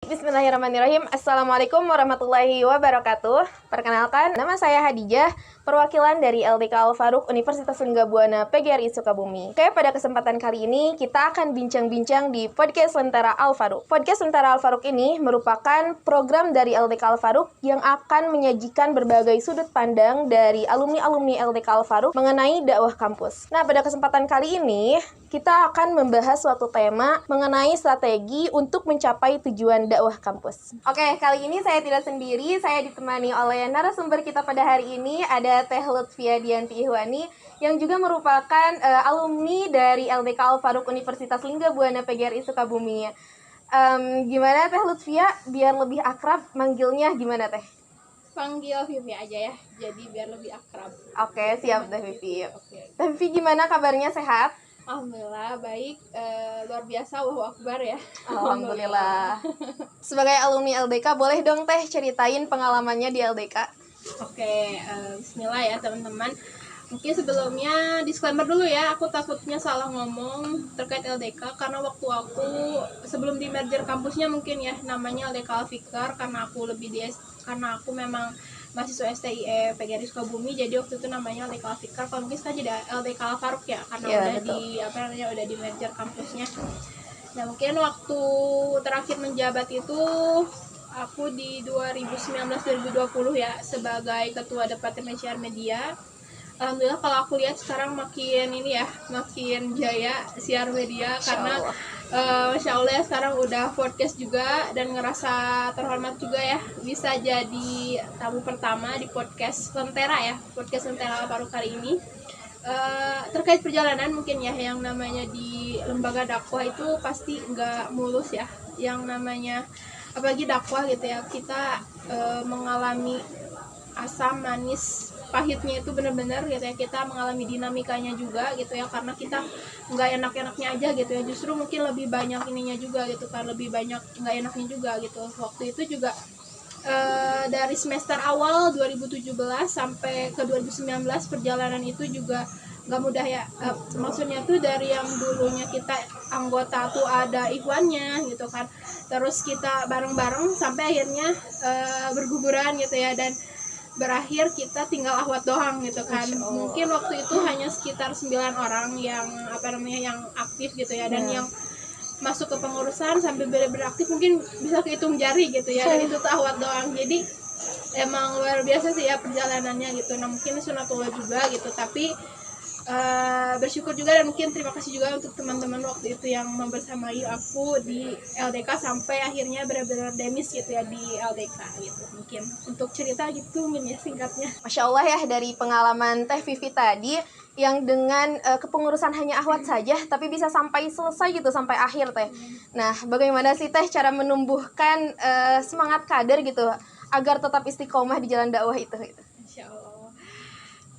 Bismillahirrahmanirrahim. Assalamualaikum warahmatullahi wabarakatuh. Perkenalkan, nama saya Hadijah, perwakilan dari LDK Al-Faruq Universitas Linggabuana PGRI Sukabumi. Oke, pada kesempatan kali ini kita akan bincang-bincang di podcast Lentera Al-Faruq. Podcast Lentera Al-Faruq ini merupakan program dari LDK Al-Faruq yang akan menyajikan berbagai sudut pandang dari alumni-alumni LDK Al-Faruq mengenai dakwah kampus. Nah, pada kesempatan kali ini kita akan membahas suatu tema mengenai strategi untuk mencapai tujuan dakwah kampus. Oke, kali ini saya tidak sendiri, saya ditemani oleh narasumber kita pada hari ini, ada Teh Lutfia Dianti Ihwani, yang juga merupakan alumni dari LDK Al-Faruq Universitas Linggabuana PGRI Sukabumi. Gimana Teh Lutfia? Biar lebih akrab, manggilnya gimana Teh? Panggil Vivi aja ya, jadi biar lebih akrab. Oke, siap Teh Vivi. Oke. Teh Vivi gimana kabarnya, sehat? Alhamdulillah baik, luar biasa, Allahu Akbar ya. Alhamdulillah. Sebagai alumni LDK, boleh dong Teh ceritain pengalamannya di LDK? Oke, bismillah ya teman-teman. Mungkin sebelumnya disclaimer dulu ya, aku takutnya salah ngomong terkait LDK karena waktu aku sebelum di merger kampusnya mungkin ya namanya LDK Al-Fikar karena aku memang mahasiswa STIE PGRI Sukabumi, jadi waktu itu namanya LDK Al-Fikar. Kalau mungkin sekarang jadi LDK Al-Faruq ya karena udah di merger kampusnya. Nah, mungkin waktu terakhir menjabat itu aku di 2019-2020 ya sebagai ketua Departemen Siar Media. Alhamdulillah kalau aku lihat sekarang makin jaya siar media karena Masya Allah ya sekarang udah podcast juga dan ngerasa terhormat juga ya bisa jadi tamu pertama di podcast Lentera Al-Faruq kali ini. Terkait perjalanan mungkin ya yang namanya di lembaga dakwah itu pasti nggak mulus ya, yang namanya apalagi dakwah gitu ya, kita mengalami asam manis pahitnya itu benar-benar gitu ya, kita mengalami dinamikanya juga gitu ya, karena kita nggak enak-enaknya aja gitu ya, justru mungkin lebih banyak ininya juga gitu kan, lebih banyak nggak enaknya juga gitu. Waktu itu juga dari semester awal 2017 sampai ke 2019 perjalanan itu juga nggak mudah ya, maksudnya tuh dari yang dulunya kita anggota tuh ada ikhwannya gitu kan, terus kita bareng-bareng sampai akhirnya berguguran gitu ya, dan berakhir kita tinggal ahwat doang gitu kan. Mungkin waktu itu hanya sekitar 9 orang yang yang aktif gitu ya, dan yang masuk ke pengurusan sampai benar-benar aktif mungkin bisa kehitung jari gitu ya, dan itu tuh ahwat doang. Jadi emang luar biasa sih ya perjalanannya gitu. Nah, mungkin sunatullah juga gitu, tapi bersyukur juga dan mungkin terima kasih juga untuk teman-teman waktu itu yang membersamai aku di LDK sampai akhirnya benar-benar demis gitu ya di LDK gitu. Mungkin untuk cerita gitu mungkin ya singkatnya. Masya Allah ya, dari pengalaman Teh Vivi tadi yang dengan kepengurusan hanya ahwat saja tapi bisa sampai selesai gitu, sampai akhir Teh. Nah, bagaimana sih Teh cara menumbuhkan semangat kader gitu agar tetap istiqomah di jalan dakwah itu gitu? Insya Allah.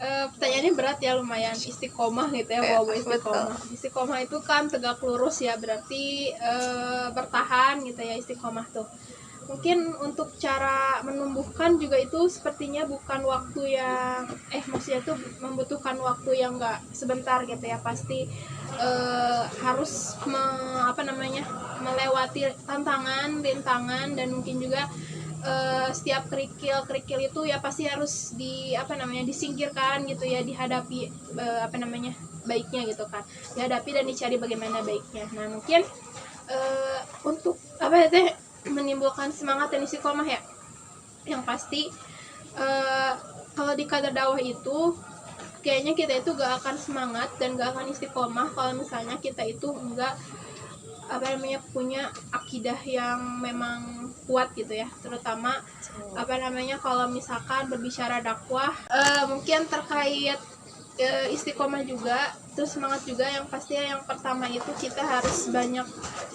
Pertanyaannya berat ya, lumayan istiqomah gitu ya, bawa istiqomah. Istiqomah itu kan tegak lurus ya, berarti bertahan gitu ya istiqomah tuh. Mungkin untuk cara menumbuhkan juga itu sepertinya bukan waktu yang maksudnya tuh membutuhkan waktu yang nggak sebentar gitu ya, pasti harus melewati tantangan, rintangan, dan mungkin juga setiap kerikil itu ya pasti harus disingkirkan gitu ya, dihadapi baiknya gitu kan, dihadapi dan dicari bagaimana baiknya. Nah, mungkin untuk menimbulkan semangat dan istiqomah ya, yang pasti kalau di kader dakwah itu kayaknya kita itu gak akan semangat dan gak akan istiqomah kalau misalnya kita itu enggak punya akidah yang memang kuat gitu ya, terutama kalau misalkan berbicara dakwah, mungkin terkait istiqomah juga, terus semangat juga. Yang pasti yang pertama itu kita harus banyak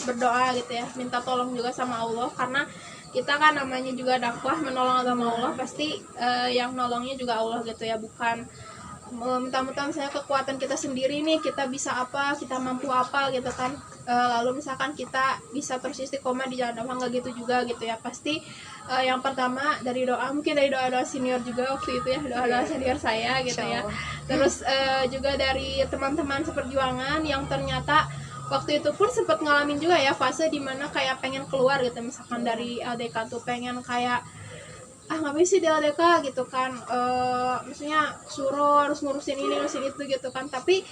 berdoa gitu ya, minta tolong juga sama Allah, karena kita kan namanya juga dakwah, menolong agama Allah, pasti yang nolongnya juga Allah gitu ya, bukan mentang-mentang misalnya kekuatan kita sendiri nih, kita bisa apa, kita mampu apa gitu kan, lalu misalkan kita bisa terus istiqomah di jalan dakwah, nggak gitu juga gitu ya. Pasti yang pertama dari doa, mungkin dari doa-doa senior juga waktu itu ya, doa-doa senior saya gitu ya, terus juga dari teman-teman seperjuangan yang ternyata waktu itu pun sempat ngalamin juga ya fase dimana kayak pengen keluar gitu, misalkan dari LDK tuh pengen kayak ngapain sih di LDK gitu kan, maksudnya suruh harus ngurusin ini ngurusin itu gitu kan. Tapi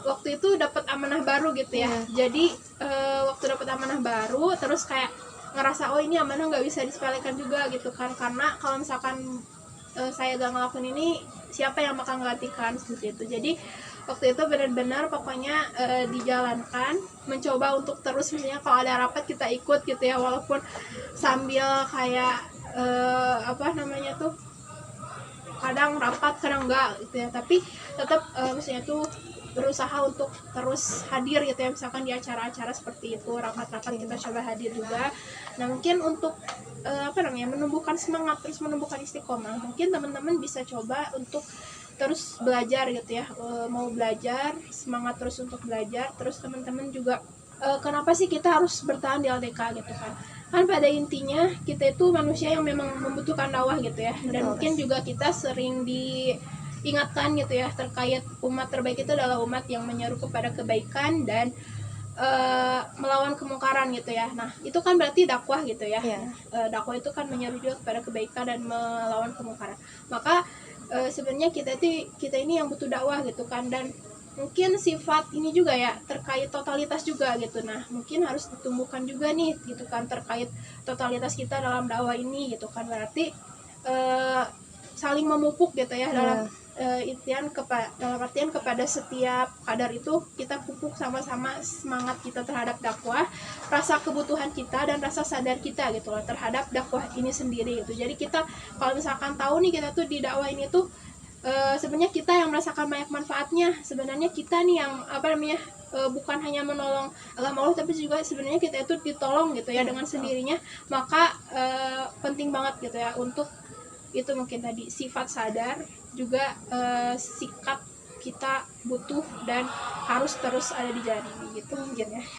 waktu itu dapat amanah baru gitu ya. Jadi waktu dapat amanah baru terus kayak ngerasa oh ini amanah nggak bisa disepelekan juga gitu kan, karena kalau misalkan saya gak ngelakuin ini siapa yang bakal menggantikan seperti itu. Jadi waktu itu benar-benar pokoknya dijalankan, mencoba untuk terus, misalnya kalau ada rapat kita ikut gitu ya, walaupun sambil kayak apa namanya tuh, kadang rapat kadang enggak gitu ya, tapi tetap misalnya tuh berusaha untuk terus hadir gitu ya, misalkan di acara-acara seperti itu, rapat-rapat kita coba hadir juga. Nah mungkin untuk apa namanya, menumbuhkan semangat, terus menumbuhkan istiqomah, mungkin teman-teman bisa coba untuk terus belajar gitu ya, mau belajar, semangat terus untuk belajar. Terus teman-teman juga kenapa sih kita harus bertahan di LDK gitu kan pada intinya kita itu manusia yang memang membutuhkan dakwah gitu ya, dan mungkin juga kita sering diingatkan gitu ya terkait umat terbaik itu adalah umat yang menyeru kepada kebaikan dan melawan kemungkaran gitu ya. Nah itu kan berarti dakwah gitu ya. Dakwah itu kan menyeru juga kepada kebaikan dan melawan kemungkaran. Maka sebenarnya kita ini yang butuh dakwah gitu kan, dan mungkin sifat ini juga ya terkait totalitas juga gitu. Nah mungkin harus ditumbuhkan juga nih gitu kan terkait totalitas kita dalam dakwah ini gitu kan. Berarti saling memupuk gitu ya, dalam dalam artian kepada setiap kadar itu kita pupuk sama-sama semangat kita terhadap dakwah, rasa kebutuhan kita dan rasa sadar kita gitu loh terhadap dakwah ini sendiri gitu. Jadi kita kalau misalkan tahu nih kita tuh di dakwah ini tuh sebenarnya kita yang merasakan banyak manfaatnya, sebenarnya kita nih yang apa namanya, bukan hanya menolong agama Allah tapi juga sebenarnya kita itu ditolong gitu ya dengan sendirinya. Maka penting banget gitu ya untuk itu, mungkin tadi sifat sadar juga, sikap kita butuh dan harus terus ada di jalan ini gitu mungkin ya.